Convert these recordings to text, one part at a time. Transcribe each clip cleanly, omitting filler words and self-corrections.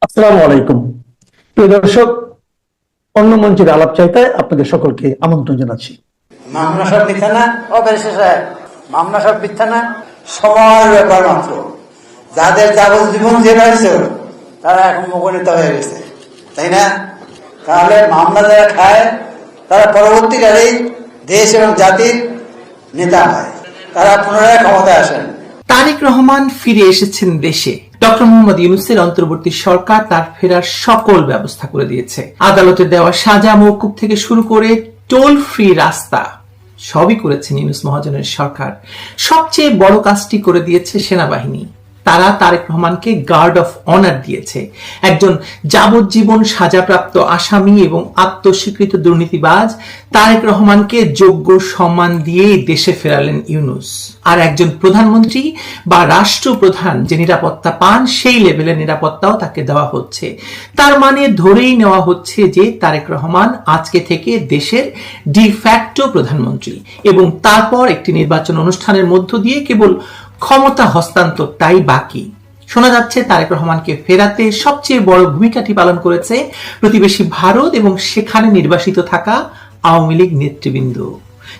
আসসালামু আলাইকুম। প্রিয় দর্শক, অন্য মঞ্চের আলাপ চাইতায় আপনাদের সকলকে আমন্ত্রণ জানাচ্ছি। মামলা সব মিথ্যা না? অপেশে সাহেব, মামলা সব মিথ্যা না? সময়ের ব্যাপার মাত্র। যাদের যাবজ্জীবন জেল হয়েছে তারা এখন মুখনিত হয়ে গেছে, তাই না? তাহলে মামলা যারা খায় তারা পরবর্তীকালে দেশ এবং জাতির নেতা হয়, তারা পুনরায় ক্ষমতায় আসেন। তারেক রহমান ফিরে এসেছেন দেশে। ডক্টর মোহাম্মদ ইউনূসের অন্তর্বর্তী সরকার তার ফেরার সকল ব্যবস্থা করে দিয়েছে। আদালতে দেওয়া সাজা মওকুফ থেকে শুরু করে টোল ফ্রি রাস্তা সবই করেছেন ইউনূস মহাজনের সরকার। সবচেয়ে বড় কাজটি করে দিয়েছে সেনাবাহিনী। তারা তারেক রহমানকে গার্ড অফ অনার দিয়েছে। একজন যাবজ্জীবন সাজাপ্রাপ্ত আসামি এবং আত্মস্বীকৃত দুর্নীতিবাজ তারেক রহমানকে যোগ্য সম্মান দিয়ে দেশে ফেরালেন ইউনূস। আর একজন প্রধানমন্ত্রী বা রাষ্ট্রপ্রধান যে নিরাপত্তা পান, সেই লেভেলের নিরাপত্তাও তাকে দেওয়া হচ্ছে। তার মানে ধরেই নেওয়া হচ্ছে যে তারেক রহমান আজকে থেকে দেশের ডিফ্যাক্টো প্রধানমন্ত্রী এবং তারপর একটি নির্বাচন অনুষ্ঠানের মধ্য দিয়ে কেবল ক্ষমতা হস্তান্তরটাই বাকি। শোনা যাচ্ছে তারেক রহমানকে ফেরাতে সবচেয়ে বড় ভূমিকাটি পালন করেছে প্রতিবেশী ভারত এবং সেখানে নির্বাসিত থাকা আওয়ামী লীগ নেতৃবৃন্দ।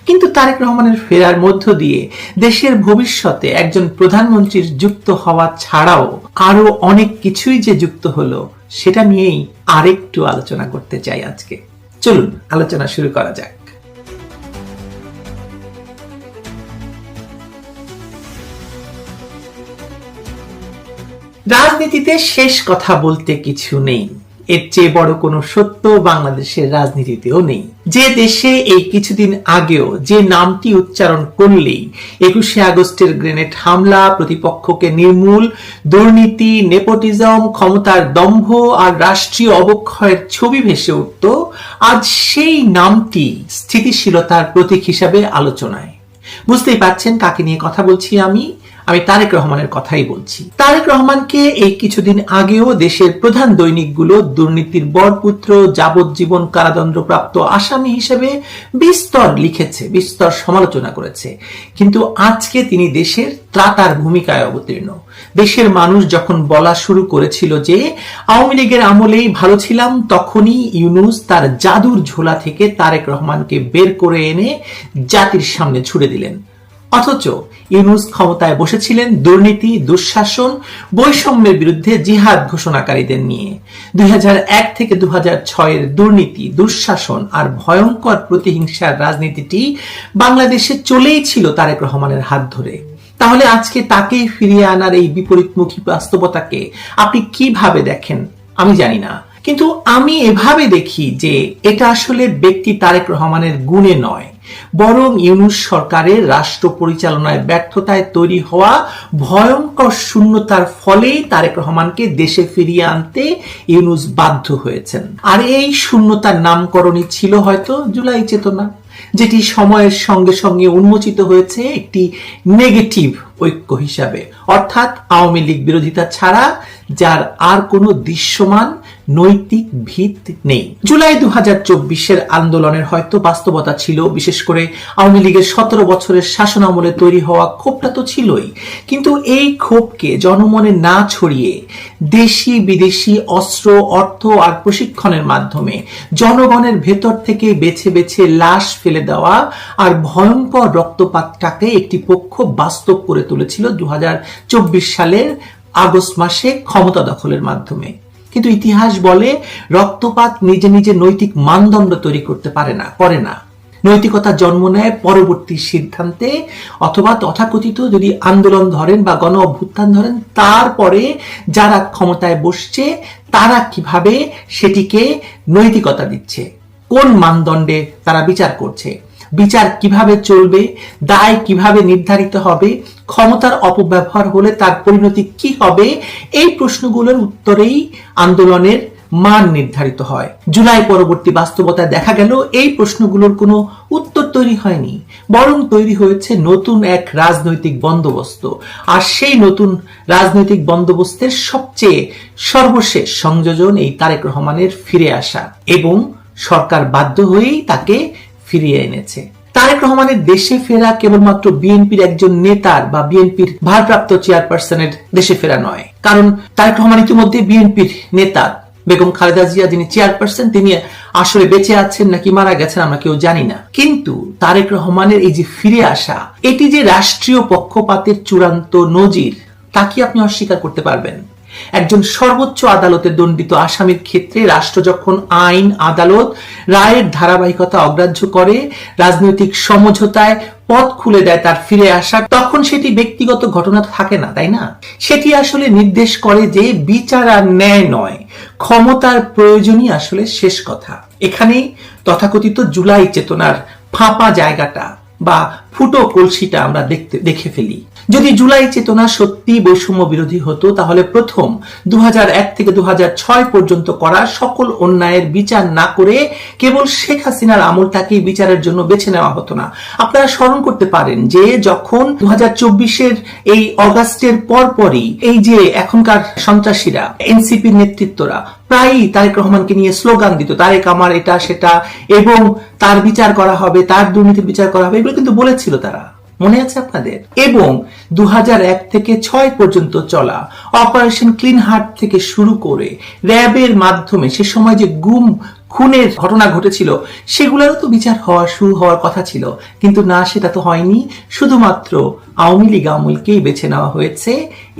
কিন্তু তারেক রহমানের ফেরার মধ্য দিয়ে দেশের ভবিষ্যতে একজন প্রধানমন্ত্রীর যুক্ত হওয়া ছাড়াও আরো অনেক কিছুই যে যুক্ত হলো, সেটা নিয়েই আরেকটু আলোচনা করতে চাই আজকে। চলুন আলোচনা শুরু করা যাক। রাজনীতিতে শেষ কথা বলতে কিছু নেই। এর চেয়ে বড় কোনো সত্য বাংলাদেশের রাজনীতিতেও নেই। যে দেশে এই কিছুদিন আগেও যে নামটি উচ্চারণ করলেই 21শে আগস্টের গ্রেনেড হামলা, প্রতিপক্ষকে নির্মূল, দুর্নীতি, নেপোটিজম, ক্ষমতার দম্ভ আর রাষ্ট্রীয় অবক্ষয়ের ছবি ভেসে উঠত, আজ সেই নামটি স্থিতিশীলতার প্রতীক হিসাবে আলোচনায়। বুঝতেই পারছেন কাকে নিয়ে কথা বলছি। আমি তারেক রহমানের কথাই বলছি। তারেক রহমানকে এই কিছুদিন আগেও দেশের প্রধান দৈনিকগুলো দুর্নীতির বরপুত্র, যাবজ্জীবন কারাদণ্ডপ্রাপ্ত আসামি হিসেবে বিস্তর লিখেছে, বিস্তর সমালোচনা করেছে। কিন্তু আজকে তিনি দেশের ত্রাতার ভূমিকায় অবতীর্ণ। দেশের মানুষ যখন বলা শুরু করেছিল যে আওয়ামী লীগের আমলেই ভালো ছিলাম, তখনই ইউনূস তার জাদুর ঝোলা থেকে তারেক রহমানকে বের করে এনে জাতির সামনে ছুড়ে দিলেন। অথচ ইউনূস ক্ষমতায় বসেছিলেন দুর্নীতি, দুঃশাসন, বৈষম্যের বিরুদ্ধে জিহাদ ঘোষণাকারীদের নিয়ে। 2001 থেকে 2006 দুর্নীতি, দুঃশাসন আর ভয়ঙ্কর প্রতিহিংসার রাজনীতিটি বাংলাদেশে চলেই ছিল তারেক রহমানের হাত ধরে। তাহলে আজকে তাকেই ফিরিয়ে আনার এই বিপরীতমুখী বাস্তবতাকে আপনি কিভাবে দেখেন আমি জানি না, কিন্তু আমি এভাবে দেখি যে এটা আসলে ব্যক্তি তারেক রহমানের গুণে নয়, বরং ইউনূস সরকারের রাষ্ট্র পরিচালনায় ব্যর্থতায় তৈরি হওয়া ভয়ঙ্কর শূন্যতার ফলেই তারেক রহমানকে দেশে ফিরিয়ে আনতে ইউনূস বাধ্য হয়েছেন। আর এই শূন্যতার নামকরণই ছিল হয়তো জুলাই চেতনা, যেটি সময়ের সঙ্গে সঙ্গে উন্মোচিত হয়েছে একটি নেগেটিভ ঐক্য হিসাবে, অর্থাৎ আওয়ামী লীগ বিরোধিতা ছাড়া যার আর কোনো দৃশ্যমান নৈতিক ভিত নেই। জুলাই 2024 আন্দোলনের হয়তো বাস্তবতা ছিল, বিশেষ করে আওয়ামী লীগের 17 বছরের শাসন আমলে তৈরি হওয়া ক্ষোভটা তো ছিলই, কিন্তু এই ক্ষোভকে জনমনে না ছড়িয়ে দেশি বিদেশি অস্ত্র, অর্থ আর প্রশিক্ষণের মাধ্যমে জনগণের ভেতর থেকে বেছে বেছে লাশ ফেলে দেওয়া আর ভয়ঙ্কর রক্তপাতটাকে একটি পক্ষ বাস্তব করে তুলেছিল 2024 সালের আগস্ট মাসে ক্ষমতা দখলের মাধ্যমে। কিন্তু ইতিহাস বলে রক্তপাত নিজে নিজে নৈতিক মানদণ্ড তৈরি করতে করে না। নৈতিকতা জন্ম নেয় পরবর্তী সিদ্ধান্তে, অথবা তথাকথিত যদি আন্দোলন ধরেন বা গণ অভ্যুত্থান ধরেন, তারপরে যারা ক্ষমতায় বসছে তারা কিভাবে সেটিকে নৈতিকতা দিচ্ছে, কোন মানদণ্ডে তারা বিচার করছে, বিচার কিভাবে চলবে, দায় কিভাবে নির্ধারিত হবে, ক্ষমতার অপব্যবহার হলে তার পরিণতি কি হবে, এই প্রশ্নগুলোর উত্তরেই আন্দোলনের মান নির্ধারিত হয়। জুলাই পরবর্তী বাস্তবতায় দেখা গেল এই প্রশ্নগুলোর কোনো উত্তর তৈরি হয়নি, বরং তৈরি হয়েছে নতুন এক রাজনৈতিক বন্দোবস্ত। আর সেই নতুন রাজনৈতিক বন্দোবস্তের সবচেয়ে সর্বশেষ সংযোজন এই তারেক রহমানের ফিরে আসা, এবং সরকার বাধ্য হয়েই তাকে ফিরিয়ে এনেছে। তারেক রহমানের দেশে ফেরা কেবলমাত্র বিএনপির একজন নেতার বা বিএনপির ভারপ্রাপ্ত চেয়ারপারসনের দেশে ফেরা নয়, কারণ তারেক রহমান ইতিমধ্যে বিএনপির নেতা বেগম খালেদা জিয়া যিনি চেয়ারপারসন, তিনি আসলে বেঁচে আছেন নাকি মারা গেছেন আমরা কেউ জানি না। কিন্তু তারেক রহমানের এই যে ফিরে আসা, এটি যে রাষ্ট্রীয় পক্ষপাতের চূড়ান্ত নজির, তা কি আপনি অস্বীকার করতে পারবেন? একজন সর্বোচ্চ আদালতে দণ্ডিত আসামির ক্ষেত্রে রাষ্ট্র যখন আইন আদালত রায়ের ধারাবাহিকতা অগ্রাহ্য করে রাজনৈতিক সমঝোতায় পথ খুলে দেয় তার ফিরে আসা, তখন সেটি ব্যক্তিগত ঘটনা থাকে না, তাই না? সেটি আসলে নির্দেশ করে যে বিচার আর ন্যায় নয়, ক্ষমতার প্রয়োজনই আসলে শেষ কথা। এখানেই তথাকথিত জুলাই চেতনার ফাঁপা জায়গাটা বা ফুটো কলসিটা আমরা দেখে ফেলি। যদি জুলাই চেতনা সত্যি বৈষম্য বিরোধী হতো, তাহলে প্রথম 2001 থেকে 2006 পর্যন্ত করা সকল অন্যায়ের বিচার না করে কেবল শেখ হাসিনার আমলটাকেই বিচারের জন্য বেছে নেওয়া হতো না। আপনারা স্মরণ করতে পারেন যে যখন 2024-এর এই অগাস্টের পরপরই এই যে এখনকার সন্ত্রাসীরা, এনসিপির নেতৃত্বরা প্রায়ই তারেক রহমানকে নিয়ে স্লোগান দিত, তারেক আমার এটা সেটা, এবং তার বিচার করা হবে, তার দুর্নীতির বিচার করা হবে, এগুলো কিন্তু বলেছিল তারা, মনে আছে আপনাদের? এবং 2001 থেকে 6 পর্যন্ত চলা অপারেশন ক্লিন হার্ট থেকে শুরু করে র্যাবের মাধ্যমে সে সময় যে গুম খুনের ঘটনা ঘটেছিল, সেগুলোরও তো বিচার শুরু হওয়ার কথা ছিল, কিন্তু না, সেটা তো হয়নি। শুধুমাত্র আওয়ামী লীগ আমলকেই বেছে নেওয়া হয়েছে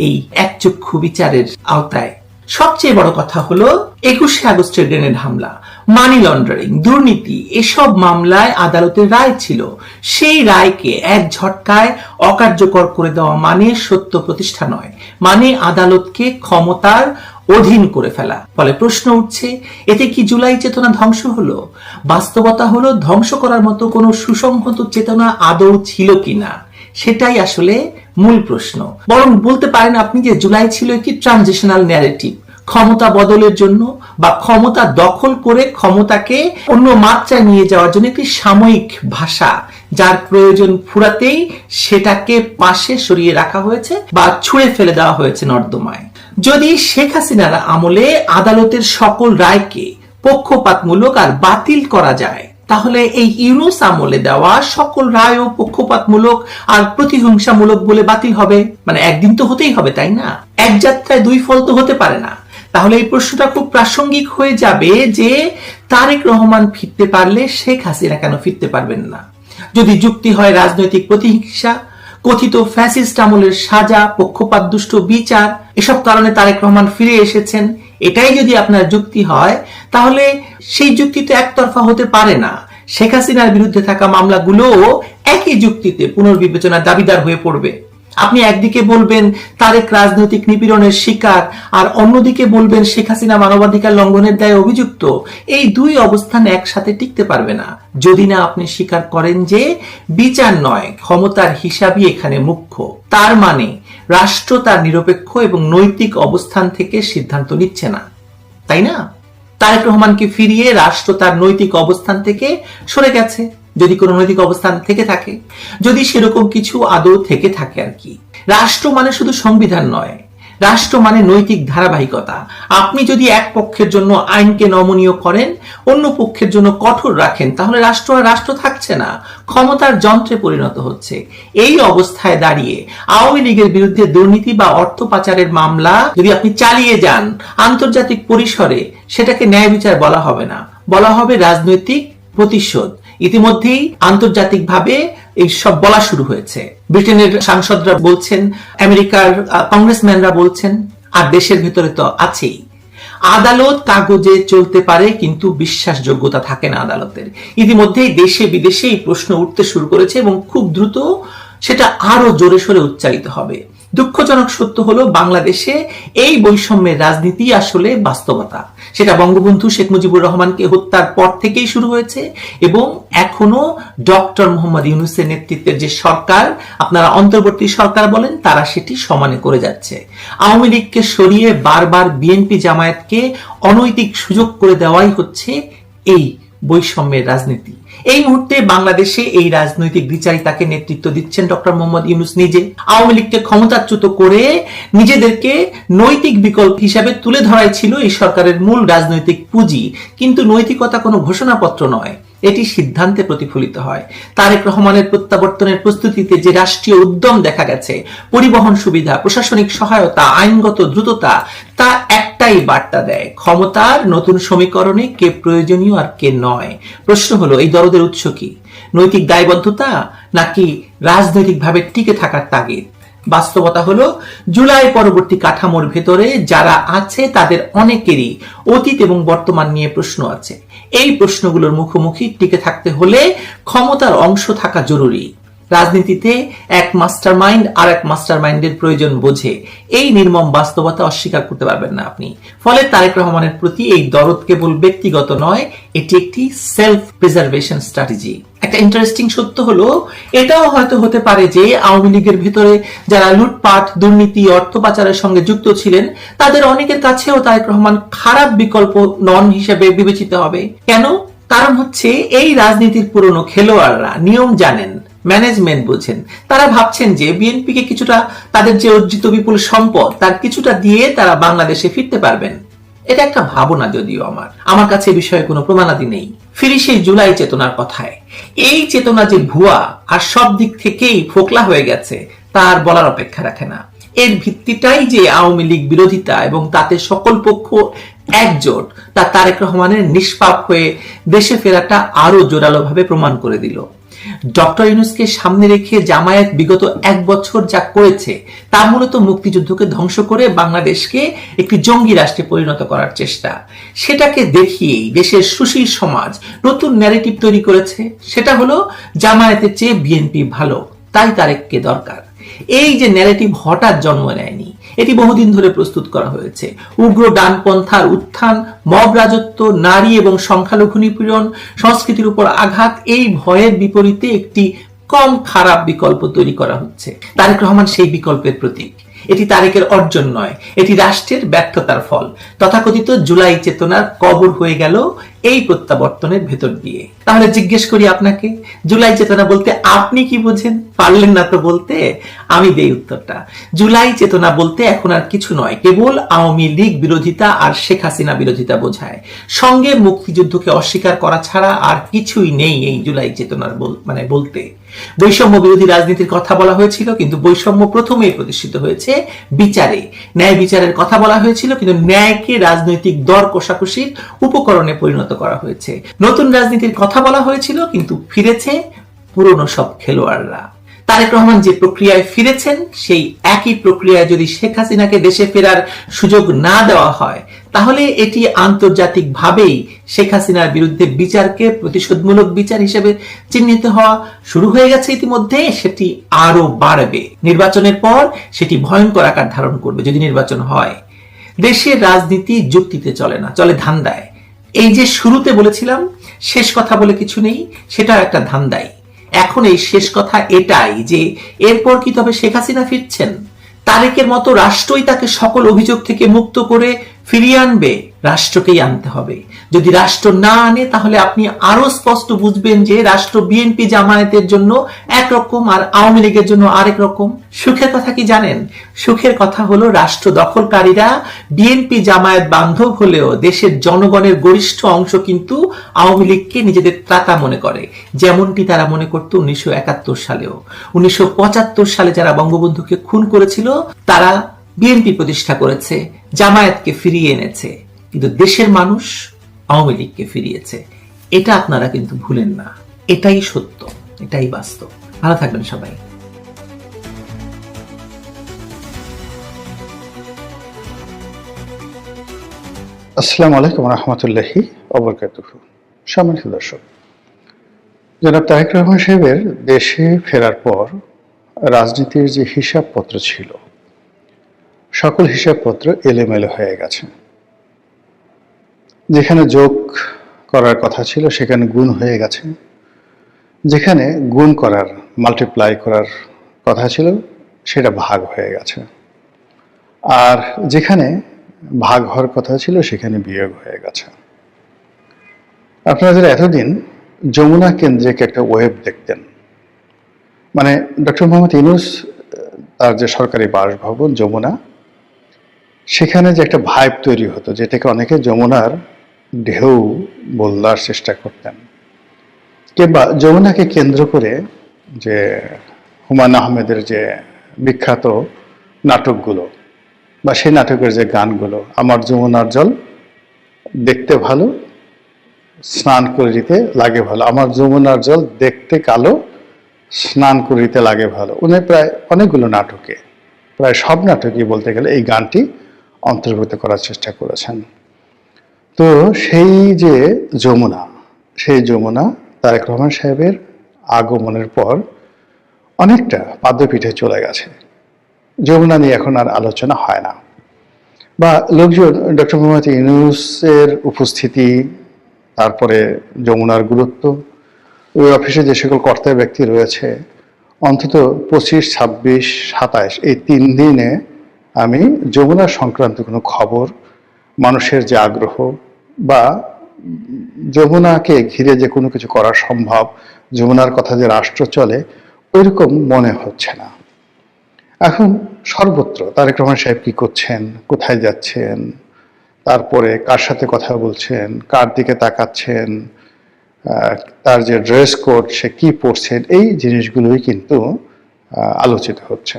এই একচক্ষু বিচারের আওতায়। সবচেয়ে বড় কথা হলো 21শে আগস্টের গ্রেনেড হামলা, মানি লন্ডারিং, দুর্নীতি, এসব মামলায় আদালতের রায় ছিল। সেই রায়কে এক ঝটকায় অকার্যকর করে দেওয়া মানে সত্য প্রতিষ্ঠা নয়, মানে আদালতকে ক্ষমতার অধীন করে ফেলা। ফলে প্রশ্ন উঠছে, এতে কি জুলাই চেতনা ধ্বংস হলো? বাস্তবতা হলো ধ্বংস করার মতো কোনো সুসংহত চেতনা আদৌ ছিল কিনা, সেটাই আসলে মূল প্রশ্ন। বরং বলতে পারেন আপনি যে জুলাই ছিল একটি ট্রানজিশনাল ন্যারেটিভ, ক্ষমতা বদলের জন্য বা ক্ষমতা দখল করে ক্ষমতাকে অন্য মাত্রায় নিয়ে যাওয়ার জন্য একটি সাময়িক ভাষা, যার প্রয়োজন ফুরাতেই সেটাকে পাশে সরিয়ে রাখা হয়েছে বা ছুঁড়ে ফেলে দেওয়া হয়েছে নর্দমায়। যদি শেখ হাসিনার আমলে আদালতের সকল রায়কে পক্ষপাতমূলক আর বাতিল করা যায়, তাহলে এই ইউনূস আমলে দেওয়া সকল রায়ও পক্ষপাতমূলক আর প্রতিহিংসামূলক বলে বাতিল হবে। মানে একদিন তো হতেই হবে, তাই না? এক যাত্রায় দুই ফল তো হতে পারে না। তাহলে এই প্রশ্নটা খুব প্রাসঙ্গিক হয়ে যাবে যে তারেক রহমান ফিরতে পারলে শেখ হাসিনা কেন ফিরতে পারবেন না? যদি যুক্তি হয় রাজনৈতিক প্রতিহিংসা, কথিত ফ্যাসিস্ট আমলের সাজা, পক্ষপাত দুষ্ট বিচার, এসব কারণে তারেক রহমান ফিরে এসেছেন, এটাই যদি আপনার যুক্তি হয়, তাহলে সেই যুক্তি তো একতরফা হতে পারে না। শেখ হাসিনার বিরুদ্ধে থাকা মামলাগুলোও একই যুক্তিতে পুনর্বিবেচনার দাবিদার হয়ে পড়বে। আপনি একদিকে বলবেন তারেক রাজনৈতিক নিপীড়নের শিকার, আর অন্যদিকে বলবেন শেখ হাসিনা মানবাধিকার লঙ্ঘনের দায়ে অভিযুক্ত। এই দুই অবস্থান একসাথে টিকতে পারবে না, যদি না আপনি স্বীকার করেন যে বিচার নয়, ক্ষমতার হিসাবই এখানে মুখ্য। তার মানে রাষ্ট্র তার নিরপেক্ষ এবং নৈতিক অবস্থান থেকে সিদ্ধান্ত নিচ্ছে না, তাই না? তারেক রহমানকে ফিরিয়ে রাষ্ট্র তার নৈতিক অবস্থান থেকে সরে গেছে, যদি কোনো নৈতিক অবস্থান থেকে থাকে, যদি সেরকম কিছু আদৌ থেকে থাকে আর কি। রাষ্ট্র মানে শুধু সংবিধান নয়, রাষ্ট্র মানে নৈতিক ধারাবাহিকতা। আপনি যদি এক পক্ষের জন্য আইনকে নমনীয় করেন, অন্য পক্ষের জন্য কঠোর রাখেন, তাহলে রাষ্ট্র আর রাষ্ট্র থাকছে না, ক্ষমতার যন্ত্রে পরিণত হচ্ছে। এই অবস্থায় দাঁড়িয়ে আওয়ামী লীগের বিরুদ্ধে দুর্নীতি বা অর্থ পাচারের মামলা যদি আপনি চালিয়ে যান আন্তর্জাতিক পরিসরে, সেটাকে ন্যায় বিচার বলা হবে না, বলা হবে রাজনৈতিক প্রতিশোধ। ইতিমধ্যেই আন্তর্জাতিকভাবে এই সব বলা শুরু হয়েছে। ব্রিটেনের সাংসদরা বলছেন, আমেরিকার কংগ্রেসম্যানরা বলছেন, আর দেশের ভেতরে তো আছেই। আদালত কাগজে চলতে পারে, কিন্তু বিশ্বাসযোগ্যতা থাকে না আদালতের। ইতিমধ্যেই দেশে বিদেশে এই প্রশ্ন উঠতে শুরু করেছে এবং খুব দ্রুত সেটা আরো জোরে সোরে উচ্চারিত হবে। দুঃখজনক সত্য হলো বাংলাদেশে এই বৈষম্যের রাজনীতি আসলে বাস্তবতা। সেটা বঙ্গবন্ধু শেখ মুজিবুর রহমানকে হত্যার পর থেকেই শুরু হয়েছে এবং এখনো ডক্টর মোহাম্মদ ইউনূসের নেতৃত্বের যে সরকার, আপনারা অন্তর্বর্তী সরকার বলেন, তারা সেটি সমানে করে যাচ্ছে। আওয়ামী লীগকে সরিয়ে বারবার বিএনপি জামায়াতকে অনৈতিক সুযোগ করে দেওয়াই হচ্ছে এই বৈষম্যের রাজনীতি। এই মুহূর্তে বাংলাদেশে এই রাজনৈতিক বিচারিতাকে নেতৃত্ব দিচ্ছেন ডক্টর মোহাম্মদ ইউনূস নিজে। আওয়ামী লীগকে ক্ষমতাচ্যুত করে নিজেদেরকে নৈতিক বিকল্প হিসাবে তুলে ধরাই ছিল এই সরকারের মূল রাজনৈতিক পুঁজি, কিন্তু নৈতিকতা কোনো ঘোষণাপত্র নয়, এটি সিদ্ধান্তে প্রতিফলিত হয়। তারেক রহমানের প্রত্যাবর্তনের প্রস্তুতিতে যে রাষ্ট্রীয় উদ্যম দেখা গেছে, পরিবহন সুবিধা, প্রশাসনিক সহায়তা, আইনগত দ্রুততা, তা একটাই বার্তা দেয়, ক্ষমতার নতুন সমীকরণে কে প্রয়োজনীয় আর কে নয়। প্রশ্ন হলো, এই দরদের উৎস কি? নৈতিক দায়বদ্ধতা নাকি রাজনৈতিকভাবে টিকে থাকার তাগিদ? বাস্তবতা হলো, জুলাই পরবর্তী কাঠামোর ভেতরে যারা আছে তাদের অনেকেরই অতীত এবং বর্তমান নিয়ে প্রশ্ন আছে। এই প্রশ্নগুলোর মুখোমুখি টিকে থাকতে হলে ক্ষমতার অংশ থাকা জরুরি। রাজনীতিতে এক মাস্টার মাইন্ড আর এক মাস্টার মাইন্ডের প্রয়োজন বোঝে, এই নির্মম বাস্তবতা অস্বীকার করতে পারবেন না আপনি। ফলে তারেক রহমানের প্রতি এই দরদ কেবল ব্যক্তিগত নয়, এটি একটি সেলফ প্রিজার্ভেশন স্ট্র্যাটেজি। একটা ইন্টারেস্টিং সত্য হলো, এটাও হয়তো হতে পারে যে আওয়ামী লীগের ভিতরে যারা লুটপাট, দুর্নীতি, অর্থ পাচারের সঙ্গে যুক্ত ছিলেন, তাদের অনেকের কাছেও তারেক রহমান খারাপ বিকল্প নন হিসেবে বিবেচিত হবে। কেন? কারণ হচ্ছে, এই রাজনীতির পুরনো খেলোয়াড়রা নিয়ম জানেন, ম্যানেজমেন্ট বোঝেন। তারা ভাবছেন যে বিএনপিকে কিছুটা, তাদের যে অর্জিত বিপুল সম্পদ তার কিছুটা দিয়ে তারা বাংলাদেশে ফিরতে পারবেন। এটা একটা ভাবনা, যদিও আমার কাছে বিষয়ে কোনো প্রমাণাদি নেই। ফিরি সেই জুলাই চেতনার কথায়। এই চেতনা যে ভুয়া আর সব দিক থেকেই ফোকলা হয়ে গেছে, তার বলার অপেক্ষা রাখে না। এর ভিত্তিটাই যে আওয়ামী লীগ বিরোধিতা এবং তাতে সকল পক্ষ একজোট, তা তারেক রহমানের নিষ্পাপ হয়ে দেশে ফেরাটা আরো জোরালোভাবে প্রমাণ করে দিল। ডক্টর ইউনূসকে সামনে রেখে জামায়াত বিগত 1 বছর যা করেছে, তা মূলত মুক্তিযুদ্ধকে ধ্বংস করে বাংলাদেশকে একটি জঙ্গি রাষ্ট্রে পরিণত করার চেষ্টা। সেটাকে দেখিয়েই দেশের সুশীল সমাজ নতুন ন্যারেটিভ তৈরি করেছে। সেটা হলো, জামায়াতের চেয়ে বিএনপি ভালো, তাই তারেককে দরকার। এই যে ন্যারেটিভ হঠাৎ জন্ম নেয়নি, এটি বহুদিন ধরে প্রস্তুত করা হয়েছে। উগ্র ডানপন্থার উত্থান, মব রাজত্ব, নারী এবং সংখ্যালঘু নিপীড়ন, সংস্কৃতির উপর আঘাত, এই ভয়ের বিপরীতে একটি কম খারাপ বিকল্প তৈরি করা হচ্ছে। তারেক রহমান সেই বিকল্পের প্রতীক। এটি তারেকের অর্জন নয়, এটি রাষ্ট্রের ব্যর্থতার ফল। তথাকথিত জুলাই চেতনার কবর হয়ে গেল এই প্রত্যাবর্তনের ভেতর দিয়ে। তাহলে জিজ্ঞেস করি আপনাকে, জুলাই চেতনা বলতে আপনি কি বোঝেন? পারলেন না তো বলতে, আমি দেই উত্তরটা। জুলাই চেতনা বলতে এখন আর কিছু নয়, কেবল আওয়ামী লীগ বিরোধিতা আর শেখ হাসিনা বিরোধিতা বোঝায়। সঙ্গে মুক্তিযুদ্ধকে অস্বীকার করা ছাড়া আর কিছুই নেই এই জুলাই চেতনার বলতে। বৈষম্য বিরোধী রাজনীতির কথা বলা হয়েছিল, কিন্তু বৈষম্য প্রথমেই প্রতিষ্ঠিত হয়েছে বিচারে। ন্যায় বিচারের কথা বলা হয়েছিল, কিন্তু ন্যায়কে রাজনৈতিক দর কষাকষির উপকরণে পরিণত করা হয়েছে। নতুন রাজনীতির কথা বলা হয়েছিল, কিন্তু ফিরেছে পুরনো সব খেলোয়াড়রা। তারেক রহমান যে প্রক্রিয়ায় ফিরেছেন, সেই একই প্রক্রিয়ায় যদি শেখ হাসিনাকে দেশে ফেরার সুযোগ না দেওয়া হয়, তাহলে এটি আন্তর্জাতিকভাবেই শেখ হাসিনার বিরুদ্ধে বিচারকে প্রতিশোধমূলক বিচার হিসেবে চিহ্নিত হওয়া শুরু হয়ে গেছে ইতিমধ্যে। সেটি আরো বাড়বে। নির্বাচনের পর সেটি ভয়ঙ্কর আকার ধারণ করবে, যদি নির্বাচন হয়। দেশের রাজনীতি যুক্তিতে চলে না, চলে ধান্দায়। এই যে শুরুতে বলেছিলাম শেষ কথা বলে কিছু নেই, সেটাও একটা ধান্দাই। এখন এই শেষ কথা এটাই যে, এরপর কি তবে শেখ হাসিনা ফিরছেন? তারেকের মতো রাষ্ট্রই তাকে সকল অভিযোগ থেকে মুক্ত করে ফিরিয়ে আনবে? রাষ্ট্রকেই আনতে হবে। যদি রাষ্ট্র না আনে, তাহলে আপনি আরো স্পষ্ট বুঝবেন যে রাষ্ট্র বিএনপি জামায়াতের জন্য একরকম আর আওয়ামী লীগের জন্য আরেক রকম। সুখের কথা কি জানেন? সুখের কথা হলো, রাষ্ট্র দখলকারীরা বিএনপি জামায়াত বান্ধব হলেও দেশের জনগণের গরিষ্ঠ অংশ কিন্তু আওয়ামী লীগকে নিজেদের ত্রাতা মনে করে, যেমনটি তারা মনে করত 1971 সালেও। 1975 সালে যারা বঙ্গবন্ধুকে খুন করেছিল, তারা বিএনপি প্রতিষ্ঠা করেছে, জামায়াতকে ফিরিয়ে এনেছে, কিন্তু দেশের মানুষ আওয়ামী লীগকে ফিরিয়েছে। এটা আপনারা কিন্তু ভুলেন না। এটাই সত্য, এটাই বাস্তব। ভালো থাকবেন সবাই। আসসালামু আলাইকুম রহমতুল্লাহি ওয়া বারাকাতুহু। সম্মানিত দর্শক, জনাব তারেক রহমান সাহেবের দেশে ফেরার পর রাজনীতির যে হিসাবপত্র ছিল, সকল হিসাবপত্র এলোমেলো হয়ে গেছে। যেখানে যোগ করার কথা ছিল, সেখানে গুণ হয়ে গেছে। যেখানে গুণ করার, মাল্টিপ্লাই করার কথা ছিল, সেটা ভাগ হয়ে গেছে। আর যেখানে ভাগ হওয়ার কথা ছিল, সেখানে বিয়োগ হয়ে গেছে। আপনারা যারা এতদিন যমুনা কেন্দ্রিক একটা ওয়েব দেখতেন, মানে ডক্টর মোহাম্মদ ইউনূস তার যে সরকারি বাসভবন যমুনা, সেখানে যে একটা ভাইব তৈরি হতো, যেটাকে অনেকে যমুনার ঢেউ বলার চেষ্টা করতেন, কিংবা যমুনাকে কেন্দ্র করে যে হুমায়ুন আহমেদের যে বিখ্যাত নাটকগুলো বা সেই নাটকের যে গানগুলো, আমার যমুনার জল দেখতে ভালো, স্নান করিতে লাগে ভালো, আমার যমুনার জল দেখতে কালো, স্নান করিতে লাগে ভালো, উনি প্রায় অনেকগুলো নাটকে, প্রায় সব নাটকই বলতে গেলে এই গানটি অন্তর্ভুক্ত করার চেষ্টা করেছেন। তো সেই যে যমুনা, সেই যমুনা তারেক রহমান সাহেবের আগমনের পর অনেকটা পাদ্যপীঠে চলে গেছে। যমুনা নিয়ে এখন আর আলোচনা হয় না, বা লোকজন ডক্টর মোহাম্মদ ইউনূসের উপস্থিতি, তারপরে যমুনার গুরুত্ব, ওই অফিসে যে সকল কর্তা ব্যক্তি রয়েছে, অন্তত 25, 26, 27 এই 3 দিনে আমি যমুনা সংক্রান্ত কোনো খবর, মানুষের যে আগ্রহ বা যমুনাকে ঘিরে যে কোনো কিছু করা সম্ভব, যমুনার কথা যে রাষ্ট্র চলে, ওইরকম মনে হচ্ছে না। এখন সর্বত্র তারেক রহমান সাহেব কি করছেন, কোথায় যাচ্ছেন, তারপরে কার সাথে কথা বলছেন, কার দিকে তাকাচ্ছেন, তার যে ড্রেস কোড, সে কি পরছেন, এই জিনিসগুলোই কিন্তু আলোচিত হচ্ছে।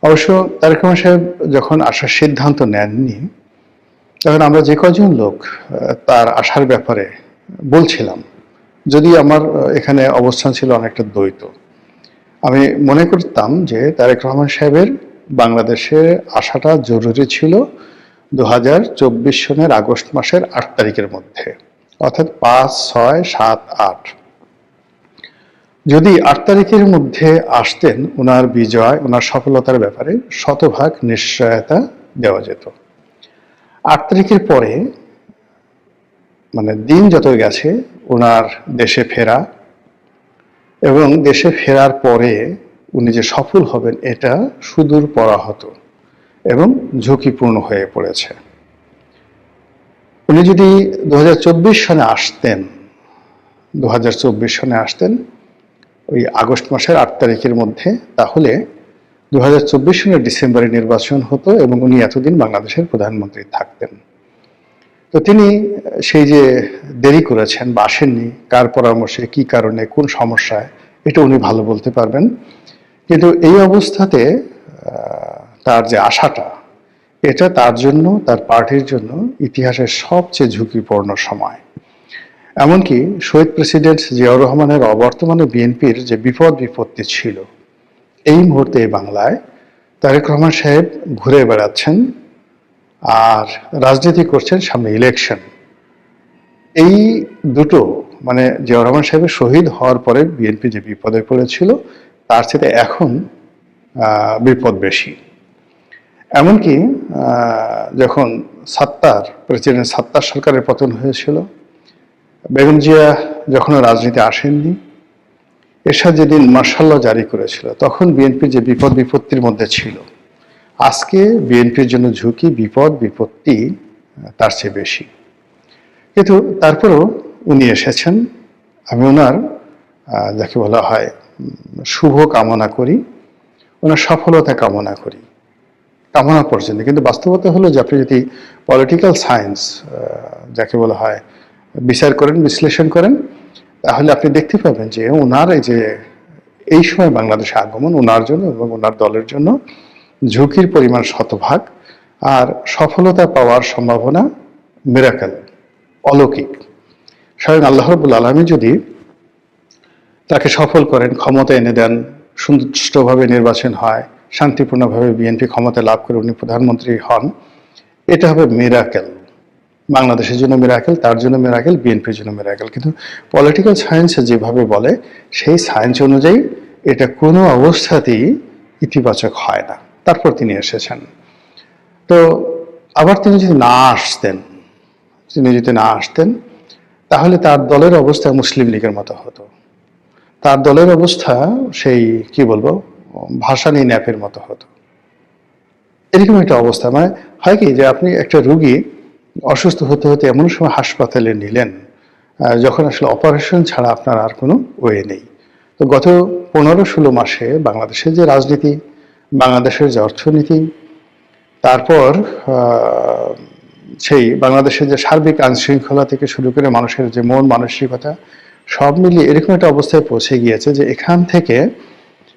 অবশ্য তারেক রহমান সাহেব যখন আসার সিদ্ধান্ত নেননি, তখন আমরা যে কজন লোক তার আসার ব্যাপারে বলছিলাম, যদি আমার এখানে অবস্থান ছিল অনেকটা দ্বৈত। আমি মনে করতাম যে তারেক রহমান সাহেবের বাংলাদেশে আসাটা জরুরি ছিল 2024 সনের আগস্ট মাসের 8 তারিখের মধ্যে, অর্থাৎ 5, 6, 7, 8। যদি 8 তারিখের মধ্যে আসতেন, ওনার বিজয়, ওনার সফলতার ব্যাপারে শতভাগ নিশ্চয়তা দেওয়া যেত। 8 তারিখের পরে, মানে দিন যত গেছে, ওনার দেশে ফেরা এবং দেশে ফেরার পরে উনি যে সফল হবেন, এটা সুদূর পরাহত এবং ঝুঁকিপূর্ণ হয়ে পড়েছে। উনি যদি 2024 সনে আসতেন, 2024 সনে আসতেন ওই আগস্ট মাসের 8 তারিখের মধ্যে, তাহলে 2024 সনের ডিসেম্বরে নির্বাচন হতো এবং উনি এতদিন বাংলাদেশের প্রধানমন্ত্রী থাকতেন। তো তিনি সেই যে দেরি করেছেন বা আসেননি, কার পরামর্শে, কি কারণে, কোন সমস্যায়, এটা উনি ভালো বলতে পারবেন। কিন্তু এই অবস্থাতে তার যে আশাটা, এটা তার জন্য, তার পার্টির জন্য ইতিহাসের সবচেয়ে ঝুঁকিপূর্ণ সময়। এমনকি শহীদ প্রেসিডেন্ট জিয়াউর রহমানের অবর্তমানে বিএনপির যে বিপদ বিপত্তি ছিল, এই মুহূর্তে বাংলায় তারেক রহমান সাহেব ঘুরে বেড়াচ্ছেন আর রাজনীতি করছেন, সামনে ইলেকশন। এই দুটো, মানে জিয়াউর রহমান সাহেবের শহীদ হওয়ার পরে বিএনপি যে বিপদে পড়েছিল, তার সাথে এখন বিপদ বেশি। এমনকি যখন প্রেসিডেন্ট সাত্তার সরকারের পতন হয়েছিল, বেগম জিয়া যখন রাজনীতি আসেননি, এরশাদ যেদিন মার্শাল ল জারি করেছিল, তখন বিএনপি যে বিপদ বিপত্তির মধ্যে ছিল। আজকে বিএনপির জন্য ঝুঁকি, বিপদ বিপত্তি তার চেয়ে বেশি। কিন্তু তারপরেও উনি এসেছেন। আমি ওনার যাকে বলা হয় শুভ কামনা করি, ওনার সফলতা কামনা করি, কামনা পর্যন্ত। কিন্তু বাস্তবতা হলো যে আপনি যদি পলিটিক্যাল সায়েন্স যাকে বলা হয় বিচার করেন, বিশ্লেষণ করেন, তাহলে আপনি দেখতে পাবেন যে ওনার এই সময় বাংলাদেশে আগমন ওনার জন্য এবং ওনার দলের জন্য ঝুঁকির পরিমাণ শতভাগ, আর সফলতা পাওয়ার সম্ভাবনা মিরাকেল, অলৌকিক। স্বয়ং আল্লাহ রাব্বুল আলামিন যদি তাকে সফল করেন, ক্ষমতা এনে দেন, সুষ্ঠুভাবে নির্বাচন হয়, শান্তিপূর্ণভাবে বিএনপি ক্ষমতা লাভ করে উনি প্রধানমন্ত্রী হন, এটা হবে মিরাকেল। বাংলাদেশের জন্য মিরাকেল, তার জন্য মিরাকেল, বিএনপির জন্য মিরাকেল। কিন্তু পলিটিক্যাল সায়েন্স যেভাবে বলে, সেই সায়েন্স অনুযায়ী এটা কোনো অবস্থাতেই ইতিবাচক হয় না। তারপর তিনি এসেছেন। তো আবার তিনি যদি না আসতেন, তাহলে তার দলের অবস্থা মুসলিম লীগের মতো হতো। তার দলের অবস্থা সেই কি বলবো, ভাসানী ন্যাপের মতো হতো। এরকম একটা অবস্থা, মানে হয় কি যে আপনি একটা রুগী অসুস্থ হতে হতে এমন সময় হাসপাতালে নিলেন যখন আসলে অপারেশন ছাড়া আপনার আর কোনো ওয়ে নেই। তো গত 15-16 মাসে বাংলাদেশের যে রাজনীতি, বাংলাদেশের যে অর্থনীতি, তারপর সেই বাংলাদেশের যে সার্বিক আইনশৃঙ্খলা থেকে শুরু করে মানুষের যে মন মানসিকতা, সব মিলিয়ে এরকম একটা অবস্থায় পৌঁছে গিয়েছে যে এখান থেকে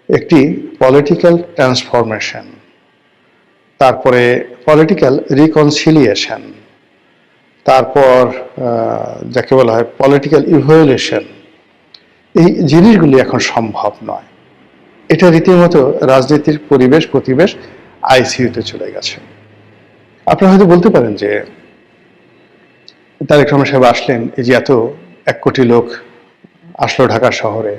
একটি পলিটিক্যাল ট্রান্সফরমেশন, তারপরে পলিটিক্যাল রিকনসিলিয়েশন, তারপর যাকে বলা হয় পলিটিক্যাল ইভ্যালুয়েশন, এই জিনিসগুলি এখন সম্ভব নয়। এটা রীতিমতো রাজনীতির পরিবেশ আইসিইউতে চলে গেছে। আপনারা হয়তো বলতে পারেন যে তারেক রহমান সাহেব আসলেন, এই যে এত 1 কোটি লোক আসলো ঢাকা শহরে,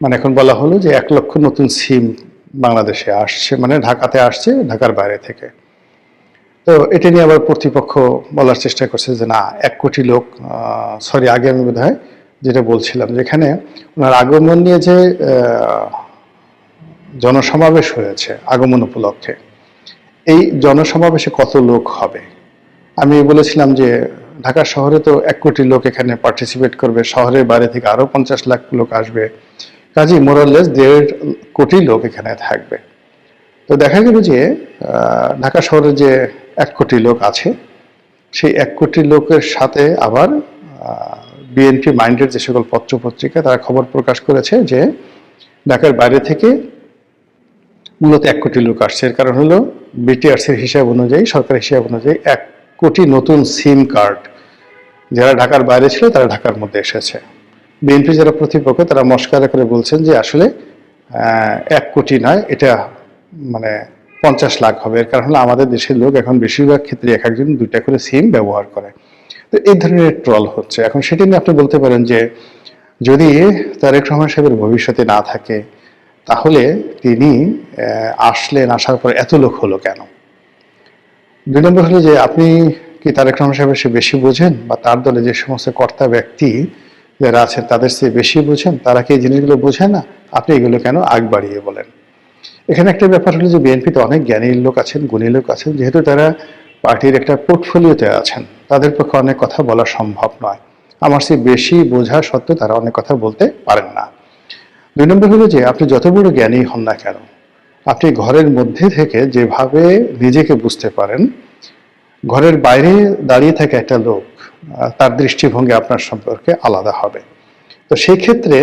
মানে এখন বলা হলো যে 1 লক্ষ নতুন সিম বাংলাদেশে আসছে, মানে ঢাকাতে আসছে ঢাকার বাইরে থেকে। তো এটা নিয়ে আবার প্রতিপক্ষ বলার চেষ্টা করছে যে না, 1 কোটি লোক, সরি আগে আমি বোধহয় যেটা বলছিলাম, যেখানে ওনার আগমন নিয়ে যে জনসমাবেশ হয়েছে আগমন উপলক্ষে, এই জনসমাবেশে কত লোক হবে। আমি বলেছিলাম যে ঢাকা শহরে তো 1 কোটি লোক এখানে পার্টিসিপেট করবে, শহরের বাইরে থেকে আরো 50 লাখ লোক আসবে, কাজেই মোরাললেস 1.5 কোটি লোক এখানে থাকবে। তো দেখা গেল যে ঢাকা শহরে যে 1 কোটি লোক আছে, সেই 1 কোটি লোকের সাথে আবার বিএনপি মাইন্ডের যে সকল পত্রপত্রিকা তারা খবর প্রকাশ করেছে যে ঢাকার বাইরে থেকে মূলত 1 কোটি লোক আসছে। এর কারণ হলো বিটিআরসির হিসাব অনুযায়ী, সরকার হিসাব অনুযায়ী 1 কোটি নতুন সিম কার্ড যারা ঢাকার বাইরে ছিল তারা ঢাকার মধ্যে এসেছে। বিএনপি যারা প্রতিপক্ষ তারা মস্কারা করে বলছেন যে আসলে 1 কোটি নয়, এটা মানে 50 লাখ হবে। এর কারণ হলো আমাদের দেশের লোক এখন বেশিরভাগ ক্ষেত্রে এক একজন 2টা করে সিম ব্যবহার করে। তো এই ধরনের ট্রল হচ্ছে। এখন সেটা নিয়ে আপনি বলতে পারেন যে যদি তারেক রহমান সাহেবের ভবিষ্যতে না থাকে, তাহলে তিনি আসলেন, আসার পর এত লোক হলো কেন? 2 নম্বর হলো যে আপনি কি তারেক রহমান সাহেবের সে বেশি বোঝেন, বা তার দলে যে সমস্ত কর্তা ব্যক্তি যারা আছেন তাদের চেয়ে বেশি বোঝেন? তারা কি এই জিনিসগুলো বোঝে না? আপনি এগুলো কেন আগ বাড়িয়ে বলেন? এখানে একটা ব্যাপার হলো যে বিএনপিতে অনেক জ্ঞানী লোক আছেন, গুণী লোক আছেন, যেহেতু তারা পার্টির একটা পোর্টফোলিওতে আছেন, তাদের পক্ষে অনেক কথা বলা সম্ভব নয়। আমার চেয়ে বেশি বোঝা সত্ত্বেও তারা অনেক কথা বলতে পারেন না। 2 নম্বর হলো যে আপনি যত বড় জ্ঞানী হন না কেন, আপনি ঘরের মধ্যে থেকে যেভাবে নিজেকে বুঝতে পারেন, ঘরের বাইরে দাঁড়িয়ে থাকা একটা লোক তার দৃষ্টিভঙ্গি আপনার সম্পর্কে আলাদা হবে। তো সেই ক্ষেত্রে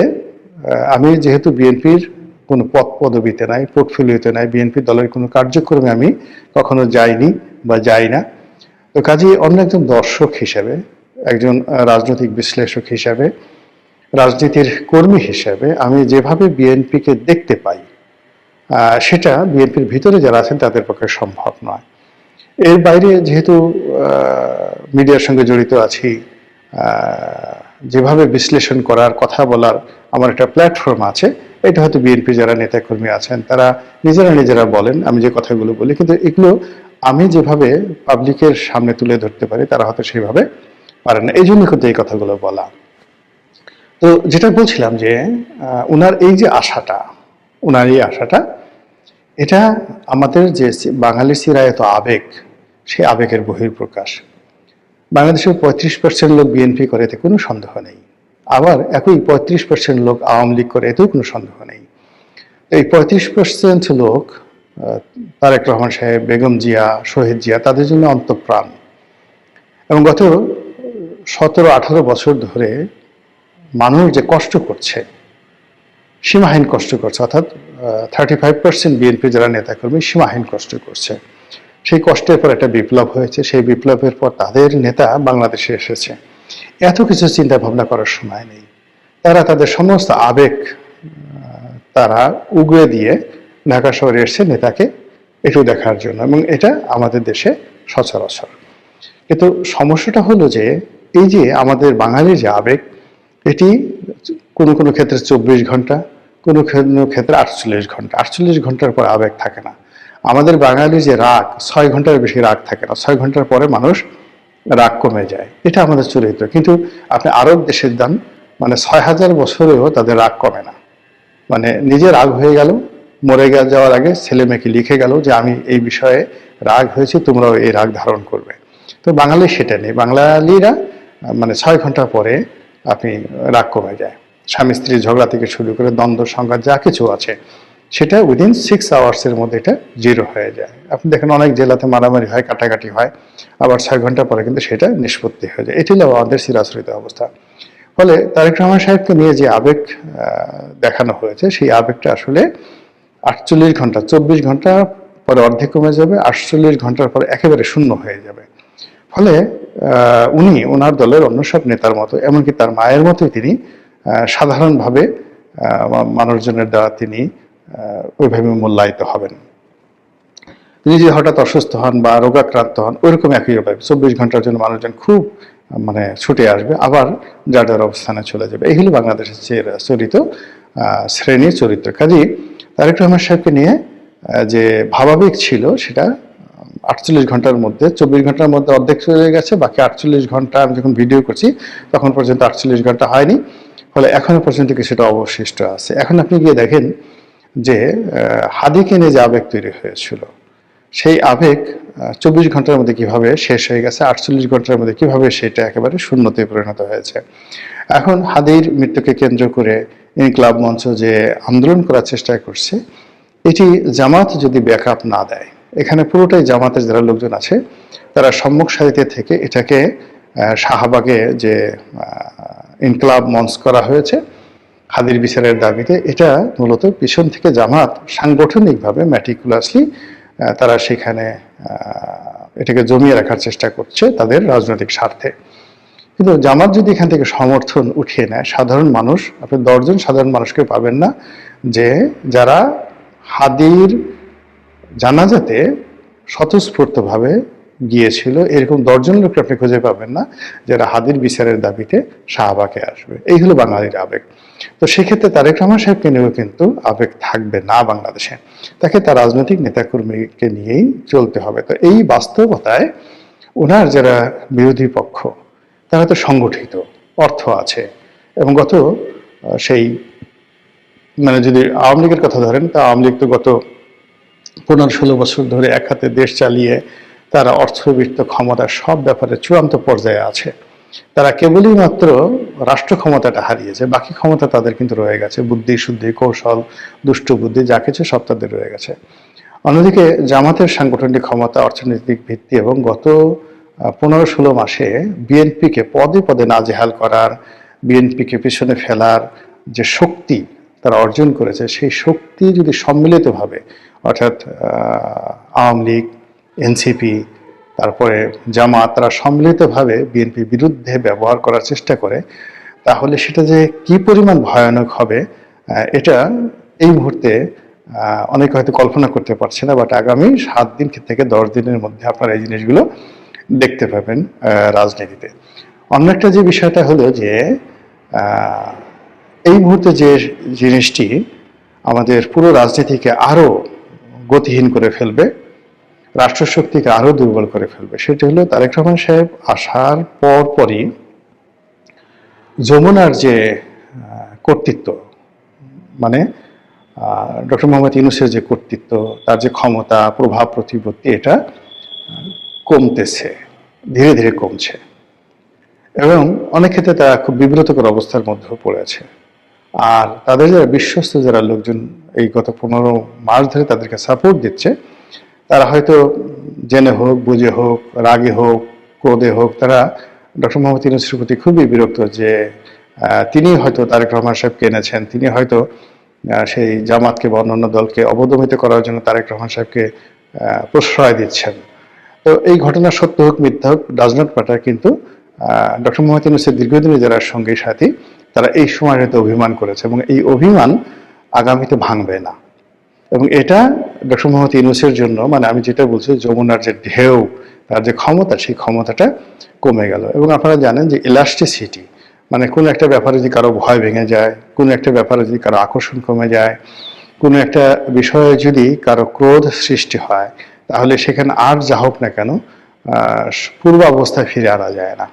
আমি যেহেতু বিএনপির কোনো পদ পদবিতে নাই, পোর্টফোলিওতে নাই, বিএনপি দলের কোনো কার্যক্রমে আমি কখনো যাইনি বা যাই না, তো কাজেই অন্য একজন দর্শক হিসেবে, একজন রাজনৈতিক বিশ্লেষক হিসেবে, রাজনীতির কর্মী হিসেবে আমি যেভাবে বিএনপিকে দেখতে পাই, সেটা বিএনপির ভিতরে যারা আছেন তাদের পক্ষে সম্ভব নয়। এর বাইরে যেহেতু মিডিয়ার সঙ্গে জড়িত আছি, যেভাবে বিশ্লেষণ করার, কথা বলার আমার একটা প্ল্যাটফর্ম আছে, এটা হয়তো বিএনপি যারা নেতাকর্মী আছেন তারা নিজেরা বলেন, আমি যে কথাগুলো বলি, কিন্তু এগুলো আমি যেভাবে পাবলিকের সামনে তুলে ধরতে পারি তারা হয়তো সেইভাবে পারেন না। এই জন্য কিন্তু এই কথাগুলো বলা। তো যেটা বলছিলাম যে ওনার এই যে আশাটা, ওনার এই আশাটা, এটা আমাদের যে বাঙালির চিরায়ত আবেগ, সেই আবেগের বহিঃপ্রকাশ। বাংলাদেশের 35% লোক বিএনপি করে, এতে কোনো সন্দেহ নেই। আবার একই 35% লোক আওয়ামী লীগ করে, এতেও কোনো সন্দেহ নেই। এই 35% লোক তারেক রহমান সাহেব, বেগম জিয়া, শহীদ জিয়া, তাদের জন্য অন্তঃপ্রাণ। এবং গত 17-18 বছর ধরে মানুষ যে কষ্ট করছে, সীমাহীন কষ্ট করছে, অর্থাৎ 35% বিএনপি যারা নেতাকর্মী সীমাহীন কষ্ট করছে। সেই কষ্টের পর একটা বিপ্লব হয়েছে, সেই বিপ্লবের পর তাদের নেতা বাংলাদেশে এসেছে। এত কিছু চিন্তা ভাবনা করার সময় নেই। তারা তাদের সমস্ত আবেগ তারা উগড়ে দিয়ে ঢাকা শহরে এসেছে নেতাকে একটু দেখার জন্য, এবং এটা আমাদের দেশে সচরাচর। কিন্তু সমস্যাটা হলো যে এই যে আমাদের বাঙালির যে আবেগ, এটি কোনো কোনো ক্ষেত্রে 24 ঘন্টা, কোনো ক্ষেত্রে 48 ঘন্টা। 48 ঘন্টার পর আবেগ থাকে না। আমাদের বাঙালির যে রাগ, 6 ঘন্টার বেশি রাগ থাকে না। 6 ঘন্টার পরে মানুষ রাগ কমে যায়, এটা আমাদের চরিত্র। কিন্তু আপনি আরব দেশের দান, মানে 6000 বছরেও তাদের রাগ কমে না। মানে নিজে রাগ হয়ে গেল, মরে যাওয়ার আগে ছেলে মেয়েকে লিখে গেল যে আমি এই বিষয়ে রাগ হয়েছি, তোমরাও এই রাগ ধারণ করবে। তো বাঙালির সেটা নেই। বাঙালিরা মানে 6 ঘন্টা পরে আপনি রাগ কমে যায়। স্বামী স্ত্রীর ঝগড়া থেকে শুরু করে দ্বন্দ্ব সংঘাত যা কিছু আছে, সেটা উইদিন 6 আওয়ার্সের মধ্যে এটা 0 হয়ে যায়। আপনি দেখেন অনেক জেলাতে মারামারি হয়, কাটাকাটি হয়, আবার 6 ঘন্টা পরে কিন্তু সেটা নিষ্পত্তি হয়ে যায়। এটি হলো আমাদের চিরাচরিত অবস্থা। ফলে তারেক রহমান সাহেবকে নিয়ে যে আবেগ দেখানো হয়েছে, সেই আবেগটা আসলে 48 ঘন্টা, 24 ঘন্টা পরে অর্ধেক কমে যাবে, 48 ঘন্টার পরে একেবারে শূন্য হয়ে যাবে। ফলে উনি ওনার দলের অন্য সব নেতার মতো, এমনকি তার মায়ের মতোই তিনি সাধারণভাবে মানুষজনের দ্বারা তিনি ওইভাবে মূল্যায়িত হবেন। তিনি যদি হঠাৎ অসুস্থ হন বা রোগাক্রান্ত হন, ওইরকম একইভাবে 24 ঘন্টার জন্য মানুষজন খুব মানে ছুটে আসবে, আবার যার যার অবস্থানে চলে যাবে। এই হলো বাংলাদেশের চরিত শ্রেণীর চরিত্র। কাজেই তারেক রহমান সাহেবকে নিয়ে যে ভাবাবেগ ছিল, সেটা 48 ঘন্টার মধ্যে, 24 ঘন্টার মধ্যে অর্ধেক চলে গেছে, বাকি 48 ঘন্টা আমি যখন ভিডিও করছি তখন পর্যন্ত 48 ঘন্টা হয়নি। ফলে এখনো পর্যন্ত কিছুটা অবশিষ্ট আছে। এখন আপনি গিয়ে দেখেন যে হাদিকে নিয়ে যে আবেগ তৈরি হয়েছিল, সেই আবেগ 24 ঘন্টার মধ্যে কিভাবে শেষ হয়ে গেছে, 48 ঘন্টার মধ্যে কিভাবে সেটা একেবারে শূন্যতে পরিণত হয়েছে। এখন হাদির মৃত্যুকে কেন্দ্র করে ইনকিলাব মঞ্চ যে আন্দোলন করার চেষ্টা করছে, এটি জামাত যদি ব্যাকআপ না দেয়, এখানে পুরোটাই জামাতের যারা লোকজন আছে তারা সম্মুখ সারিতে থেকে এটাকে শাহবাগে যে ইনকিলাব মঞ্চ করা হয়েছে হাদির বিচারের দাবিতে, এটা মূলত পিছন থেকে জামাত সাংগঠনিকভাবে ম্যাটিকুলাসলি তারা সেখানে এটাকে জমিয়ে রাখার চেষ্টা করছে তাদের রাজনৈতিক স্বার্থে। কিন্তু জামাত যদি এখান থেকে সমর্থন উঠিয়ে নেয়, সাধারণ মানুষ, আপনি 10 জন সাধারণ মানুষকে পাবেন না যে যারা হাদির জানাজাতে স্বতঃস্ফূর্তভাবে গিয়েছিল, এরকম 10 জন লোককে আপনি খুঁজে পাবেন না যারা হাদির বিচারের দাবিতে শাহবাগে আসবে। এই হলো বাঙালির আবেগ। তো সেক্ষেত্রে তারেক রহমান সাহেবকে নিয়েও কিন্তু আবেগ থাকবে না বাংলাদেশে, তাকে তার রাজনৈতিক নেতাকর্মীকে নিয়েই চলতে হবে। তো এই বাস্তবতায় ওনার যারা বিরোধী পক্ষ, তারা তো সংগঠিত, অর্থ আছে, এবং গত সেই মানে যদি আওয়ামী লীগের কথা ধরেন, তা আওয়ামী লীগ তো গত 15-16 বছর ধরে এক হাতে দেশ চালিয়ে তারা অর্থবিত্ত ক্ষমতার সব ব্যাপারে চূড়ান্ত পর্যায়ে আছে। তারা কেবলই মাত্র রাষ্ট্র ক্ষমতাটা হারিয়েছে, বাকি ক্ষমতা তাদের কিন্তু রয়ে গেছে। বুদ্ধি, শুদ্ধি, কৌশল, দুষ্ট বুদ্ধি, যা কিছু সব তাদের রয়ে গেছে। অন্যদিকে জামাতের সাংগঠনিক ক্ষমতা, অর্থনৈতিক ভিত্তি এবং গত 15-16 মাসে বিএনপিকে পদে পদে নাজেহাল করার, বিএনপিকে পিছনে ফেলার যে শক্তি তারা অর্জন করেছে, সেই শক্তি যদি সম্মিলিতভাবে, অর্থাৎ আওয়ামী লীগ, এনসিপি, তারপরে জামাত, তারা সম্মিলিতভাবে বিএনপির বিরুদ্ধে ব্যবহার করার চেষ্টা করে, তাহলে সেটা যে কি পরিমাণ ভয়ানক হবে, এটা এই মুহূর্তে অনেকে হয়তো কল্পনা করতে পারছে না। বাট আগামী 7 দিন থেকে 10 দিনের মধ্যে আপনারা এই জিনিসগুলো দেখতে পাবেন রাজনীতিতে। অন্য একটা যে বিষয়টা হলো যে এই মুহূর্তে যে জিনিসটি আমাদের পুরো রাজনীতিকে আরো গতিহীন করে ফেলবে, রাষ্ট্রশক্তিকে আরো দুর্বল করে ফেলবে, সেটা হলো তারেক রহমান সাহেব আসার পরই যমুনার যে কর্তৃত্ব, মানে ডক্টর মোহাম্মদ ইউনূসের যে কর্তৃত্ব, তার যে ক্ষমতা, প্রভাব, প্রতিপত্তি, এটা কমতেছে, ধীরে ধীরে কমছে, এবং অনেক ক্ষেত্রে তারা খুব বিব্রতকর অবস্থার মধ্যেও পড়েছে। আর তাদের যারা বিশ্বস্ত যারা লোকজন এই গত 15 মাস ধরে তাদেরকে সাপোর্ট দিচ্ছে, তারা হয়তো জেনে হোক, বুঝে হোক, রাগে হোক, ক্রোধে হোক, তারা ডক্টর মোহাম্মদ ইউনূসের প্রতি খুবই বিরক্ত যে তিনি হয়তো তারেক রহমান সাহেবকে এনেছেন, তিনি হয়তো সেই জামাতকে বা অন্যান্য দলকে অবদমিত করার জন্য তারেক রহমান সাহেবকে প্রশ্রয় দিচ্ছেন। তো এই ঘটনা সত্য হোক মিথ্যা হোক ডাজ নট ম্যাটার, কিন্তু ডক্টর মোহাম্মদ ইউনূসের দীর্ঘদিনের যারা সঙ্গী সাথী, তারা এই সময়টাতে অভিমান করেছে, এবং এই অভিমান আগামীতে ভাঙবে না। এবং এটা ডক্টর মোহাম্মদ ইউনূসের জন্য, মানে আমি যেটা বলছি, যমুনার যে ঢেউ, তার যে ক্ষমতা, সেই ক্ষমতাটা কমে গেল। এবং আপনারা জানেন যে ইলাস্টিসিটি, মানে কোনো একটা ব্যাপারে যদি কারো ভয় ভেঙে যায়, কোনো একটা ব্যাপারে যদি কারো আকর্ষণ কমে যায়, কোনো একটা বিষয়ে যদি কারো ক্রোধ সৃষ্টি হয়, তাহলে সেখানে আর যা হোক না কেন পূর্ব অবস্থায় ফিরে আনা যায় না।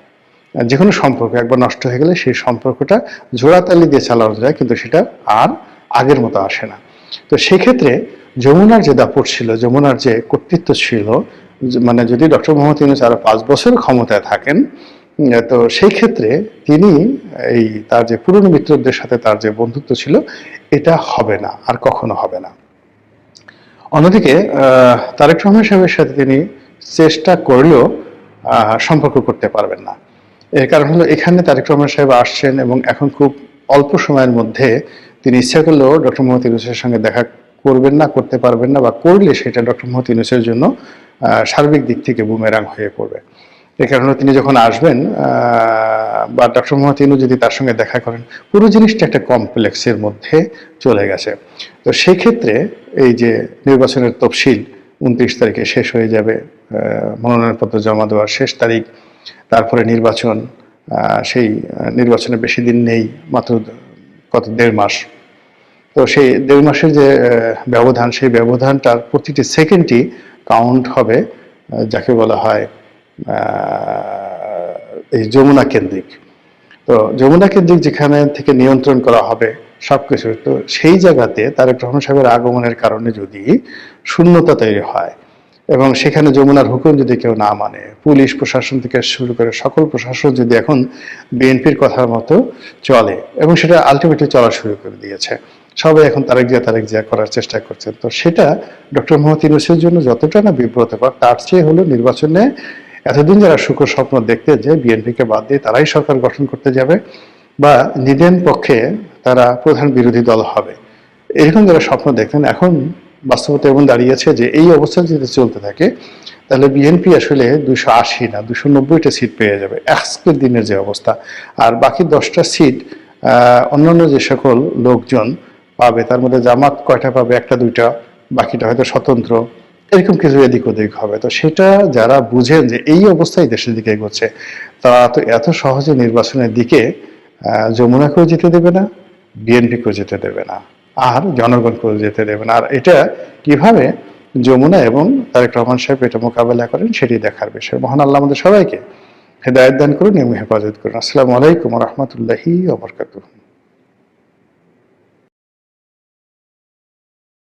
যে কোনো সম্পর্ক একবার নষ্ট হয়ে গেলে সেই সম্পর্কটা জোড়াতালি দিয়ে চালানো যায়, কিন্তু সেটা আর আগের মতো আসে না। তো সেক্ষেত্রে যমুনার যে দাপট ছিল, যমুনার যে কর্তৃত্ব ছিল, মানে যদি ডক্টর মোহাম্মদ ইউনূস আরো 5 বছর ক্ষমতায় থাকেন, তো সেই ক্ষেত্রে তিনি এই তার যে পুরনো মিত্রদের সাথে তার যে বন্ধুত্ব ছিল, এটা হবে না, আর কখনো হবে না। অন্যদিকে তারেক রহমান সাহেবের সাথে তিনি চেষ্টা করলেও সম্পর্ক করতে পারবেন না। এর কারণ হলো এখানে তারেক রহমান সাহেব আসছেন এবং এখন খুব অল্প সময়ের মধ্যে তিনি ইচ্ছা করলেও ডক্টর মোহাম্মদ ইউনূসের সঙ্গে দেখা করবেন না, করতে পারবেন না, বা করলে সেটা ডক্টর মোহাম্মদ ইউনূসের জন্য সার্বিক দিক থেকে বুমেরাং হয়ে পড়বে। এই কারণে তিনি যখন আসবেন বা ডক্টর মোহাম্মদ ইউনূস যদি তার সঙ্গে দেখা করেন, পুরো জিনিসটা একটা কমপ্লেক্সের মধ্যে চলে গেছে। তো সেই ক্ষেত্রে এই যে নির্বাচনের তফসিল 29 তারিখে শেষ হয়ে যাবে, মনোনয়নপত্র জমা দেওয়ার শেষ তারিখ, তারপরে নির্বাচন, সেই নির্বাচনে বেশি দিন নেই, মাত্র কত 1.5 মাস। তো সেই 1.5 মাসের যে ব্যবধান, সেই ব্যবধানটার প্রতিটি সেকেন্ডই কাউন্ট হবে, যাকে বলা হয় এই যমুনা কেন্দ্রিক। তো যমুনা কেন্দ্রিক যেখানে থেকে নিয়ন্ত্রণ করা হবে সবকিছু, তো সেই জায়গাতে তারেক রহমান সাহেবের আগমনের কারণে যদি শূন্যতা তৈরি হয় এবং সেখানে যমুনার হুকুম যদি কেউ না মানে, পুলিশ প্রশাসন থেকে শুরু করে সকল প্রশাসন যদি এখন বিএনপির কথার মতো চলে, এবং সেটা আলটিমেটলি চলা শুরু করে দিয়েছে, সবাই এখন তারেক জিয়া করার চেষ্টা করছেন, তো সেটা ডক্টর মোহাম্মদ ইউনূসের জন্য যতটা না বিব্রতকর, তার চেয়ে হলো নির্বাচনে এতদিন যারা সুখ স্বপ্ন দেখতে যে বিএনপিকে বাদ দিয়ে তারাই সরকার গঠন করতে যাবে বা নিদেন পক্ষে তারা প্রধান বিরোধী দল হবে, এরকম যারা স্বপ্ন দেখতেন, এখন বাস্তবতা এমন দাঁড়িয়েছে যে এই অবস্থা যদি চলতে থাকে তাহলে বিএনপি আসলে 280 না 290টা সিট পেয়ে যাবে আজকের দিনের যে অবস্থা। আর বাকি 10টা সিট অন্যান্য যে সকল লোকজন পাবে, তার মধ্যে জামাত কয়টা পাবে, 1-2টা, বাকিটা হয়তো স্বতন্ত্র, এরকম কিছু এদিক ওদিক হবে। তো সেটা যারা বুঝেন যে এই অবস্থায় দেশের দিকে এগোচ্ছে, তারা তো এত সহজে নির্বাচনের দিকে যমুনাকেও যেতে দেবে না, বিএনপিকেও যেতে দেবে না, আর জনগণকেও যেতে দেবে না। আর এটা কিভাবে যমুনা এবং তারেক রহমান সাহেব এটা মোকাবেলা করেন সেটি দেখার বিষয়। মহান আল্লাহ আমাদের সবাইকে হেদায়েত দান করুন এবং হেফাজত করুন। আসসালামু আলাইকুম ওয়া রাহমাতুল্লাহি ওয়া বারাকাতুহু।